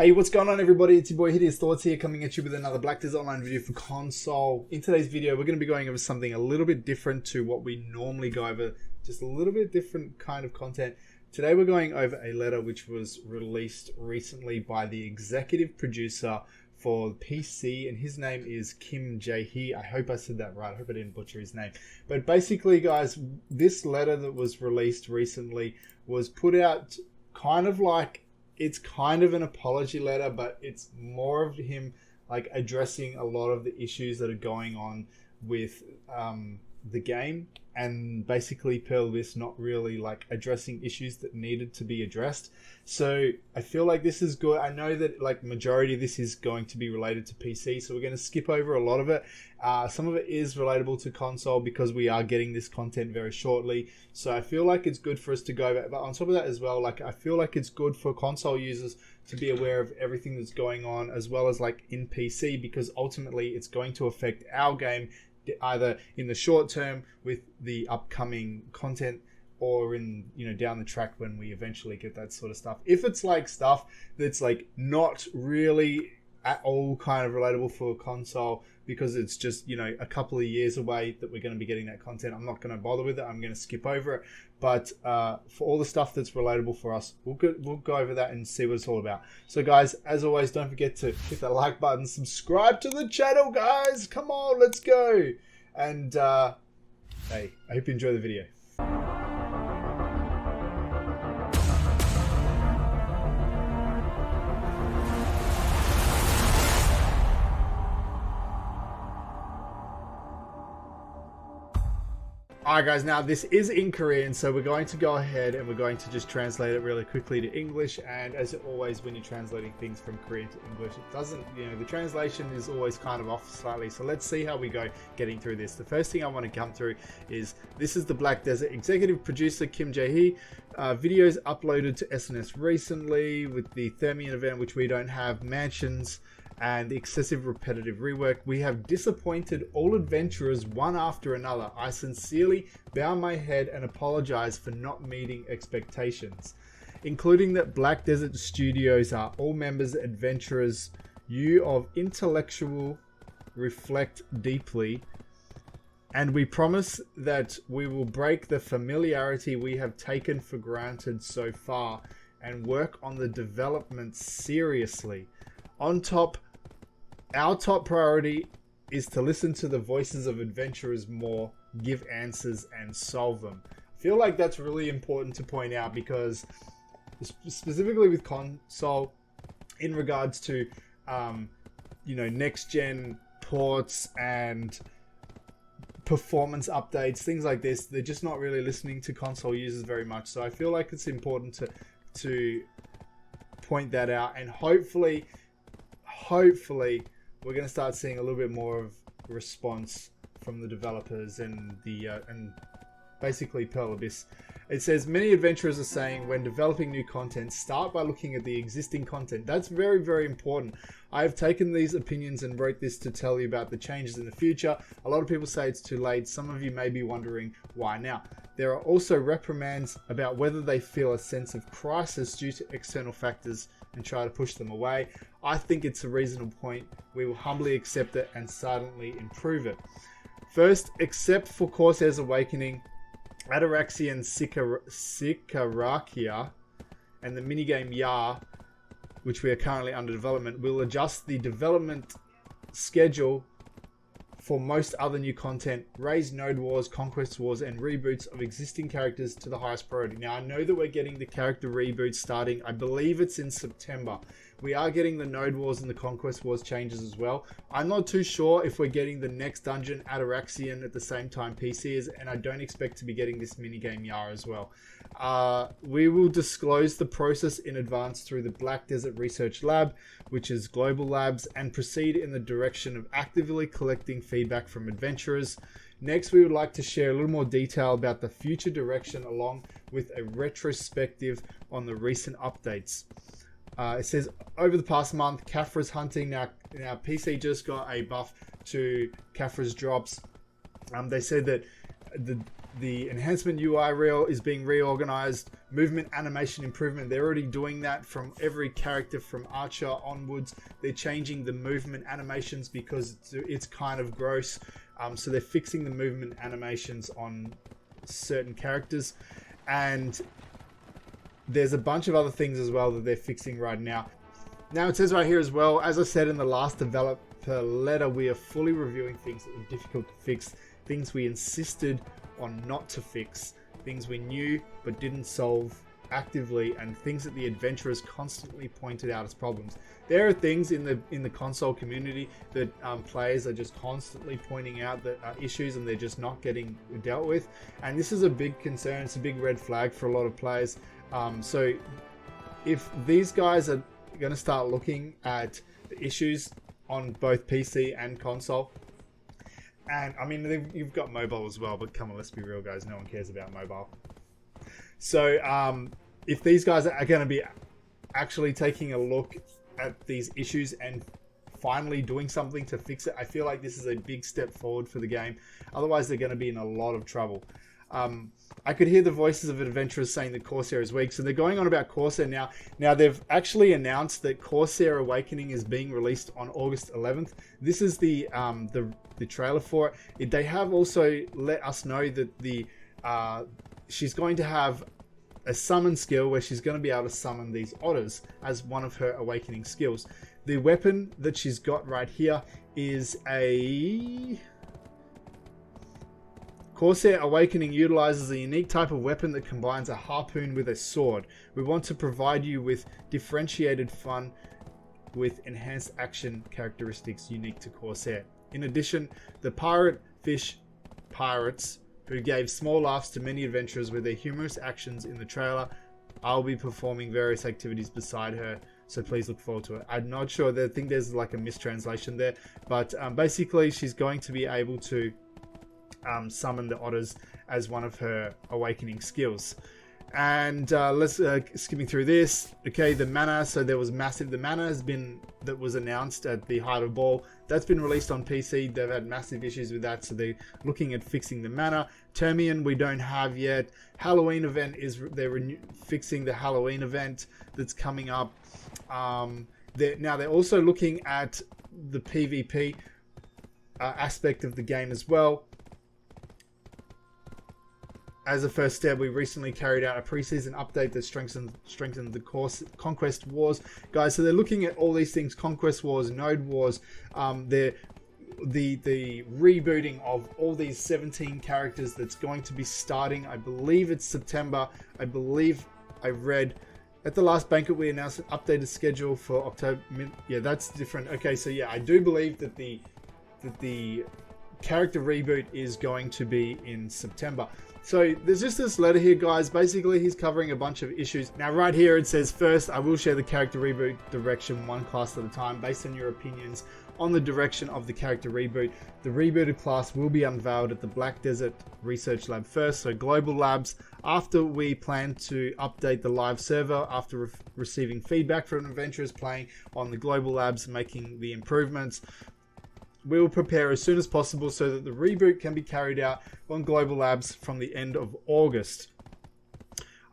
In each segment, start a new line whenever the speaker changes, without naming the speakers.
Hey, what's going on everybody? It's your boy Hideous Thoughts here, coming at you with another Black Desert Online video for console. In today's video, we're going to be going over something a little bit different to what we normally go over, just a little bit different kind of content. Today we're going over a letter which was released recently by the executive producer for PC, and his name is Jaehee. I hope I said that right. I hope I didn't butcher his name. But basically, guys, this letter that was released recently was put out kind of like, it's kind of an apology letter, but it's more of him like addressing a lot of the issues that are going on with the game, and basically Pearl Abyss not really like addressing issues that needed to be addressed. So I feel like this is good. I know that like majority of this is going to be related to PC, so we're going to skip over a lot of it. Some of it is relatable to console because we are getting this content very shortly. So I feel like it's good for us to go over. But on top of that as well, like I feel like it's good for console users to be aware of everything that's going on, as well as like in PC, because ultimately it's going to affect our game either in the short term with the upcoming content, or in, you know, down the track when we eventually get that sort of stuff. If it's like stuff that's like not really at all kind of relatable for console, because it's just, you know, a couple of years away that we're going to be getting that content, I'm not going to bother with it. I'm going to skip over it. But for all the stuff that's relatable for us, we'll go over that and see what it's all about. So guys, as always, don't forget to hit that like button, subscribe to the channel, guys. Come on, let's go. And hey, I hope you enjoy the video. Alright guys, now this is in Korean, so we're going to go ahead and we're going to just translate it really quickly to English. And as always, when you're translating things from Korean to English, it doesn't, you know, the translation is always kind of off slightly. So let's see how we go getting through this. The first thing I want to come through is, this is the Black Desert executive producer Jaehee. Videos uploaded to SNS recently with the Thermion event, which we don't have, mansions, and the excessive repetitive rework. We have disappointed all adventurers one after another. I sincerely bow my head and apologize for not meeting expectations, including that Black Desert Studios are all members adventurers. You of intellectual reflect deeply, and we promise that we will break the familiarity we have taken for granted so far and work on the development seriously. On top, our top priority is to listen to the voices of adventurers more, give answers, and solve them. I feel like that's really important to point out, because specifically with console, in regards to, you know, next gen ports and performance updates, things like this, they're just not really listening to console users very much. So I feel like it's important to point that out, and hopefully we're going to start seeing a little bit more of response from the developers and the and basically Pearl Abyss. It says, many adventurers are saying when developing new content, start by looking at the existing content. That's very, very important. I have taken these opinions and wrote this to tell you about the changes in the future. A lot of people say it's too late. Some of you may be wondering why now. There are also reprimands about whether they feel a sense of crisis due to external factors and try to push them away. I think it's a reasonable point. We will humbly accept it and silently improve it. First, except for Corsair's Awakening, Ataraxian Sikarakia, and the minigame Ya, which we are currently under development, we'll adjust the development schedule for most other new content, raise node wars, conquest wars, and reboots of existing characters to the highest priority. Now, I know that we're getting the character reboot starting, I believe it's in September. We are getting the node wars and the conquest wars changes as well. I'm not too sure if we're getting the next dungeon, Ataraxian, at the same time PC is, and I don't expect to be getting this minigame Yar as well. We will disclose the process in advance through the Black Desert Research Lab, which is Global Labs, and proceed in the direction of actively collecting feedback from adventurers. Next, we would like to share a little more detail about the future direction, along with a retrospective on the recent updates. It says, over the past month, Caphra's hunting. Now PC just got a buff to Caphra's drops. They said that The enhancement UI reel is being reorganized. Movement animation improvement. They're already doing that from every character from Archer onwards. They're changing the movement animations because it's kind of gross. So they're fixing the movement animations on certain characters. And there's a bunch of other things as well that they're fixing right now. Now it says right here as well, as I said in the last developer letter, we are fully reviewing things that were difficult to fix, things we insisted on not to fix, things we knew but didn't solve actively, and things that the adventurers constantly pointed out as problems. There are things in the console community that players are just constantly pointing out that are issues and they're just not getting dealt with, and this is a big concern. It's a big red flag for a lot of players. So if these guys are going to start looking at the issues on both PC and console, and I mean you've got mobile as well, but come on, let's be real guys, no one cares about mobile. So if these guys are going to be actually taking a look at these issues and finally doing something to fix it, I feel like this is a big step forward for the game. Otherwise they're going to be in a lot of trouble. I could hear the voices of adventurers saying that Corsair is weak, so they're going on about Corsair now. Now they've actually announced that Corsair Awakening is being released on August 11th. This is the trailer for it. They have also let us know that she's going to have a summon skill where she's going to be able to summon these otters as one of her awakening skills. The weapon that she's got right here is a Corsair Awakening utilizes a unique type of weapon that combines a harpoon with a sword. We want to provide you with differentiated fun with enhanced action characteristics unique to Corsair. In addition, the pirate fish pirates who gave small laughs to many adventurers with their humorous actions in the trailer, I'll be performing various activities beside her, so please look forward to it. I'm not sure, I think there's like a mistranslation there, but basically she's going to be able to summon the otters as one of her awakening skills. And let's skipping through this. Okay, the mana. So there was massive. The mana that was announced at the Height of Ball. That's been released on PC. They've had massive issues with that, so they're looking at fixing the mana. Termian we don't have yet. Halloween event they're fixing the Halloween event that's coming up. They're also looking at the PvP aspect of the game as well. As a first step, we recently carried out a preseason update that strengthened the Conquest Wars. Guys, so they're looking at all these things: Conquest Wars, Node Wars, the rebooting of all these 17 characters that's going to be starting, I believe it's September. I believe I read at the last banquet we announced an updated schedule for October. Yeah, that's different. Okay, so yeah, I do believe that the character reboot is going to be in September. So there's just this letter here, guys. Basically, he's covering a bunch of issues. Now, right here, it says, first, I will share the character reboot direction one class at a time based on your opinions on the direction of the character reboot. The rebooted class will be unveiled at the Black Desert Research Lab first, so Global Labs, after we plan to update the live server after receiving feedback from adventurers playing on the Global Labs, making the improvements. We will prepare as soon as possible so that the reboot can be carried out on Global Labs from the end of August.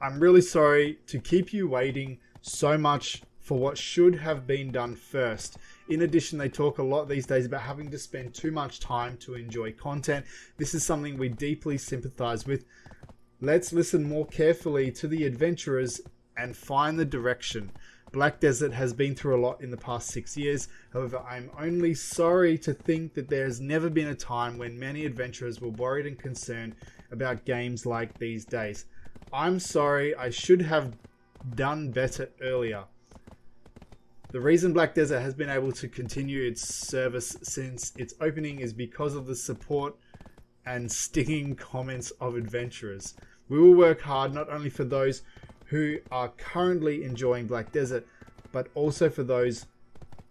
I'm really sorry to keep you waiting so much for what should have been done first. In addition, they talk a lot these days about having to spend too much time to enjoy content. This is something we deeply sympathize with. Let's listen more carefully to the adventurers and find the direction. Black Desert has been through a lot in the past 6 years. However, I'm only sorry to think that there has never been a time when many adventurers were worried and concerned about games like these days. I'm sorry, I should have done better earlier. The reason Black Desert has been able to continue its service since its opening is because of the support and stinging comments of adventurers. We will work hard not only for those who are currently enjoying Black Desert, but also for those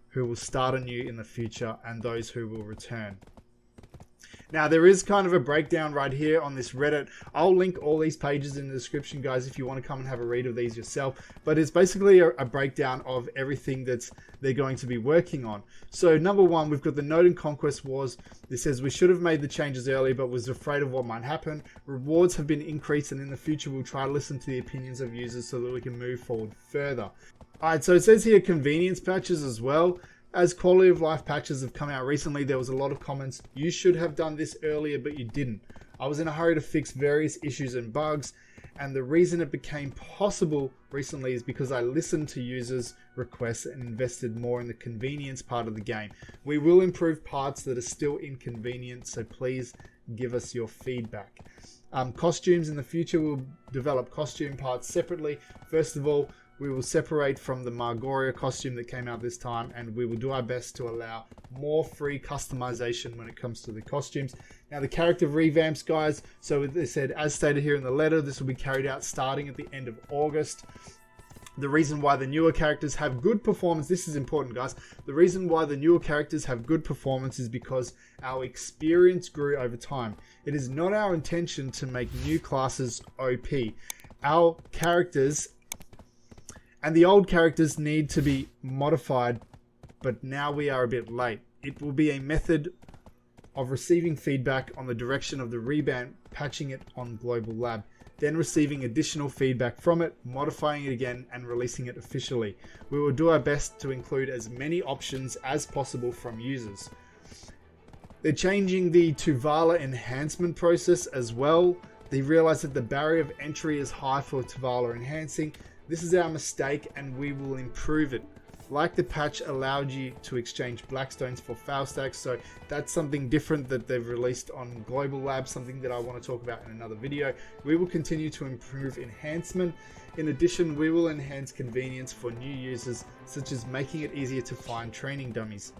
who will start anew in the future and those who will return. Now, there is kind of a breakdown right here on this Reddit. I'll link all these pages in the description, guys, if you want to come and have a read of these yourself. But it's basically a breakdown of everything they're going to be working on. So, number one, we've got the Node and Conquest Wars. This says, we should have made the changes early, but was afraid of what might happen. Rewards have been increased, and in the future, we'll try to listen to the opinions of users so that we can move forward further. Alright, so it says here convenience patches as well. As quality of life patches have come out recently, there was a lot of comments, you should have done this earlier, but you didn't. I was in a hurry to fix various issues and bugs, and the reason it became possible recently is because I listened to users' requests and invested more in the convenience part of the game. We will improve parts that are still inconvenient, so please give us your feedback. Costumes in the future, we'll develop costume parts separately. First of all, we will separate from the Margoria costume that came out this time, and we will do our best to allow more free customization when it comes to the costumes. Now, the character revamps, guys, so they said, as stated here in the letter, this will be carried out starting at the end of August. The reason why the newer characters have good performance, this is important, guys. The reason why the newer characters have good performance is because our experience grew over time. It is not our intention to make new classes OP. Our characters and the old characters need to be modified, but now we are a bit late. It will be a method of receiving feedback on the direction of the revamp, patching it on Global Lab, then receiving additional feedback from it, modifying it again, and releasing it officially. We will do our best to include as many options as possible from users. They're changing the Tuvala enhancement process as well. They realize that the barrier of entry is high for Tuvala enhancing. This is our mistake, and we will improve it. Like the patch allowed you to exchange Blackstones for foul stacks, so that's something different that they've released on Global Lab, something that I want to talk about in another video. We will continue to improve enhancement. In addition, we will enhance convenience for new users, such as making it easier to find training dummies.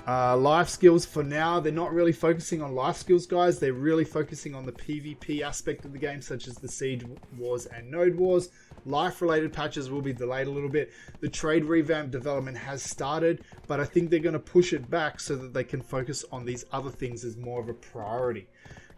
Life skills, for now, they're not really focusing on life skills, guys. They're really focusing on the PvP aspect of the game, such as the Siege Wars and Node Wars. Life-related patches will be delayed a little bit. The trade revamp development has started, but I think they're going to push it back so that they can focus on these other things as more of a priority.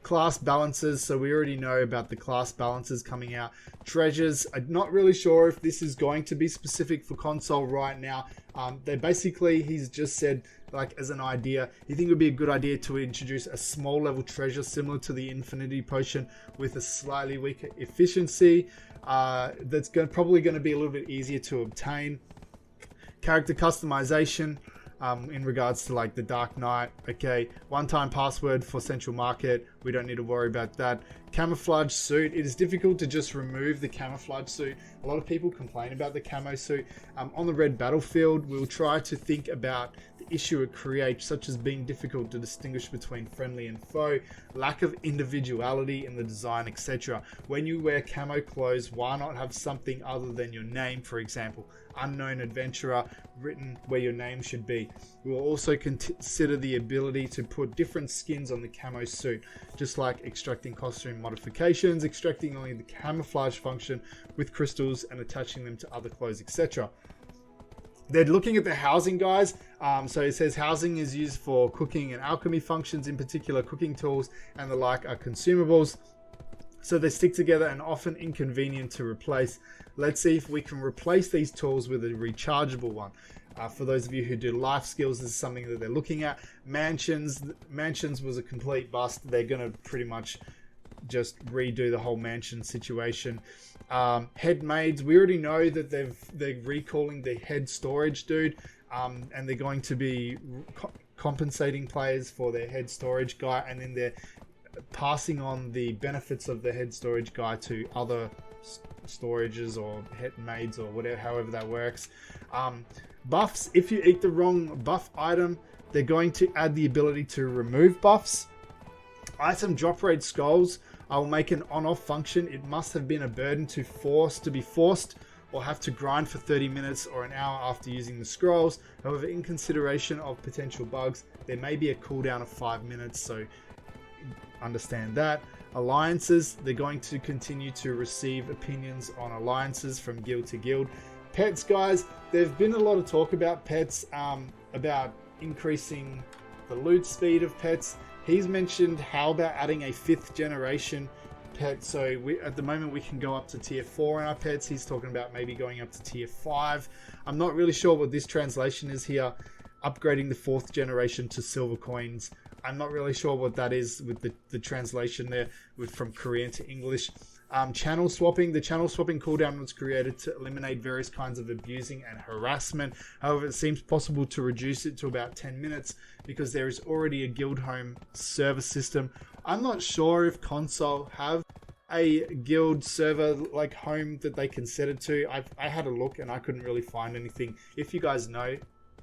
Class balances, so we already know about the class balances coming out. Treasures, I'm not really sure if this is going to be specific for console right now. He's just said, like, as an idea, you think it would be a good idea to introduce a small level treasure similar to the Infinity Potion with a slightly weaker efficiency. That's probably going to be a little bit easier to obtain. Character customization. In regards to like the Dark Knight, okay, one-time password for Central Market, we don't need to worry about that. Camouflage Suit, it is difficult to just remove the Camouflage Suit. A lot of people complain about the camo suit. On the red battlefield, we'll try to think about the issue it creates, such as being difficult to distinguish between friendly and foe, lack of individuality in the design, etc. When you wear camo clothes, why not have something other than your name, for example, unknown adventurer, written where your name should be. We will also consider the ability to put different skins on the camo suit, just like extracting costume modifications, extracting only the camouflage function with crystals and attaching them to other clothes, etc. They're looking at the housing, guys. So it says housing is used for cooking and alchemy functions, in particular cooking tools and the like are consumables. So they stick together and often inconvenient to replace. Let's see if we can replace these tools with a rechargeable one. For those of you who do life skills, this is something that they're looking at. Mansions was a complete bust. They're going to pretty much just redo the whole mansion situation. Head maids, we already know that they're recalling the head storage dude, and they're going to be compensating players for their head storage guy, and then they're passing on the benefits of the head storage guy to other storages or head maids or whatever, however that works. Buffs, if you eat the wrong buff item, they're going to add the ability to remove buffs. Item drop rate skulls, I will make an on-off function. It must have been a burden to be forced or have to grind for 30 minutes or an hour after using the scrolls. However, in consideration of potential bugs, there may be a cooldown of 5 minutes, so understand that. Alliances, they're going to continue to receive opinions on alliances from guild to guild. Pets, guys, there's been a lot of talk about pets, about increasing the loot speed of pets. He's mentioned how about adding a 5th generation pet. So at the moment we can go up to tier 4 in our pets. He's talking about maybe going up to tier 5. I'm not really sure what this translation is here. Upgrading the 4th generation to silver coins. I'm not really sure what that is with the translation there from Korean to English. Channel swapping. The channel swapping cooldown was created to eliminate various kinds of abusing and harassment. However, it seems possible to reduce it to about 10 minutes because there is already a guild home server system. I'm not sure if console have a guild server like home that they can set it to. I had a look and I couldn't really find anything. If you guys know,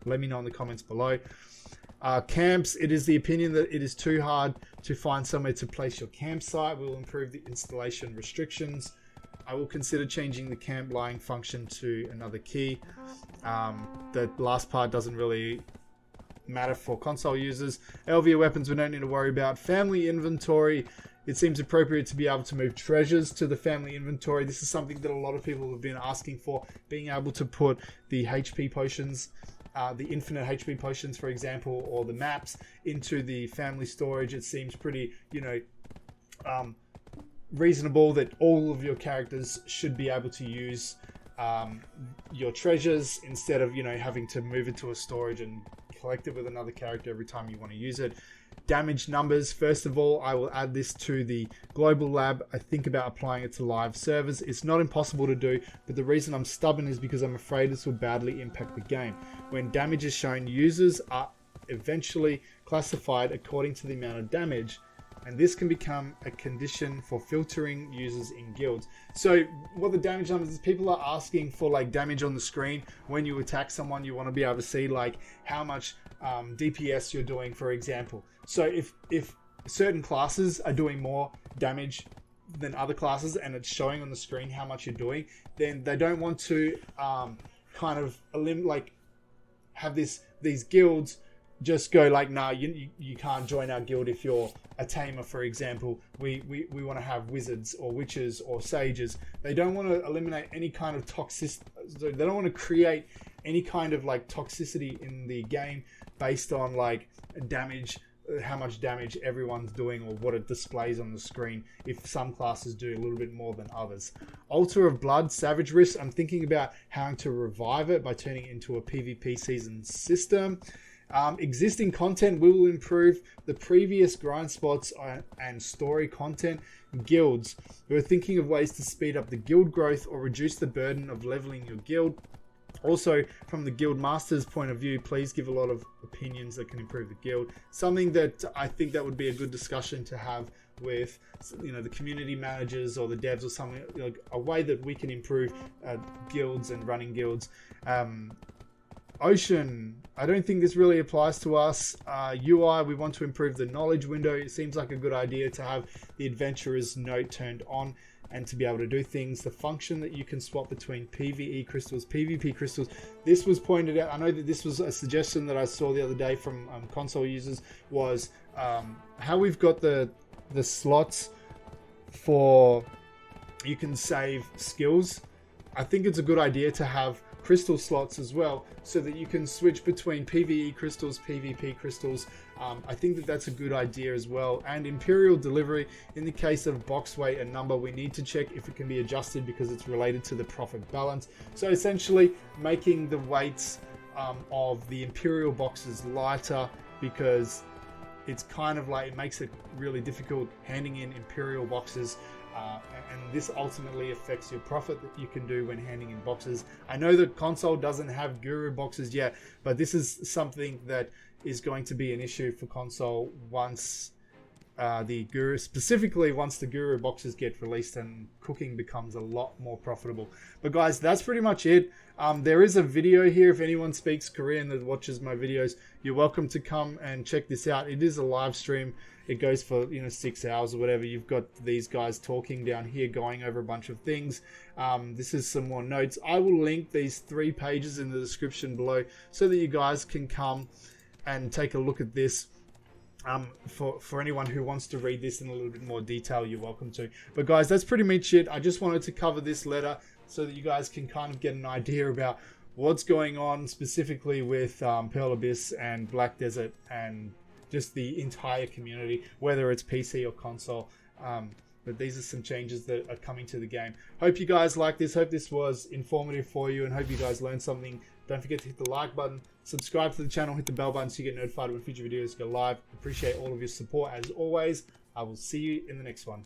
let me know in the comments below. Camps, it is the opinion that it is too hard to find somewhere to place your campsite. We will improve the installation restrictions. I will consider changing the camp lying function to another key. The last part doesn't really matter for console users. LVR weapons we don't need to worry about. Family inventory. It seems appropriate to be able to move treasures to the family inventory. This is something that a lot of people have been asking for. Being able to put the HP potions, the infinite HP potions, for example, or the maps into the family storage. It seems pretty, reasonable that all of your characters should be able to use your treasures instead of, having to move it to a storage and collect it with another character every time you want to use it. Damage numbers. First of all, I will add this to the global lab. I think about applying it to live servers. It's not impossible to do, but the reason I'm stubborn is because I'm afraid this will badly impact the game. When damage is shown, users are eventually classified according to the amount of damage, and this can become a condition for filtering users in guilds. So what the damage numbers is, people are asking for like damage on the screen when you attack someone. You want to be able to see like how much DPS you're doing, for example. So if certain classes are doing more damage than other classes and it's showing on the screen how much you're doing, then they don't want to have these guilds just go like, nah, you can't join our guild if you're a tamer, for example. We want to have wizards or witches or sages. They don't want to eliminate any kind of toxicity. They don't want to create any kind of like toxicity in the game based on like damage, how much damage everyone's doing or what it displays on the screen, if some classes do a little bit more than others. Altar of Blood, Savage Risk. I'm thinking about how to revive it by turning it into a PvP season system. Existing content will improve the previous grind spots and story content. Guilds. We're thinking of ways to speed up the guild growth or reduce the burden of leveling your guild. Also, from the guild master's point of view, please give a lot of opinions that can improve the guild. Something that I think that would be a good discussion to have with, the community managers or the devs or something, like a way that we can improve guilds and running guilds. Ocean, I don't think this really applies to us. UI, we want to improve the knowledge window. It seems like a good idea to have the adventurer's note turned on and to be able to do things. The function that you can swap between PvE crystals, PvP crystals. This was pointed out. I know that this was a suggestion that I saw the other day from console users, was how we've got the slots for you can save skills. I think it's a good idea to have crystal slots as well, so that you can switch between PvE crystals, PvP crystals. I think that that's a good idea as well. And Imperial Delivery, in the case of box weight and number, we need to check if it can be adjusted because it's related to the profit balance. So essentially making the weights of the Imperial boxes lighter, because it's kind of like, it makes it really difficult handing in Imperial boxes. And this ultimately affects your profit that you can do when handing in boxes. I know that console doesn't have guru boxes yet, but this is something that is going to be an issue for console once the guru boxes get released and cooking becomes a lot more profitable. But guys, that's pretty much it. There is a video here. If anyone speaks Korean that watches my videos, you're welcome to come and check this out. It is a live stream. It goes for 6 hours or whatever. You've got these guys talking down here, going over a bunch of things. This is some more notes. I will link these 3 pages in the description below so that you guys can come and take a look at this. For anyone who wants to read this in a little bit more detail, you're welcome to. But guys, that's pretty much it. I just wanted to cover this letter so that you guys can kind of get an idea about what's going on specifically with Pearl Abyss and Black Desert and just the entire community, whether it's PC or console. But these are some changes that are coming to the game. Hope you guys like this. Hope this was informative for you, and hope you guys learned something. Don't forget to hit the like button, subscribe to the channel, hit the bell button so you get notified when future videos go live. Appreciate all of your support as always. I will see you in the next one.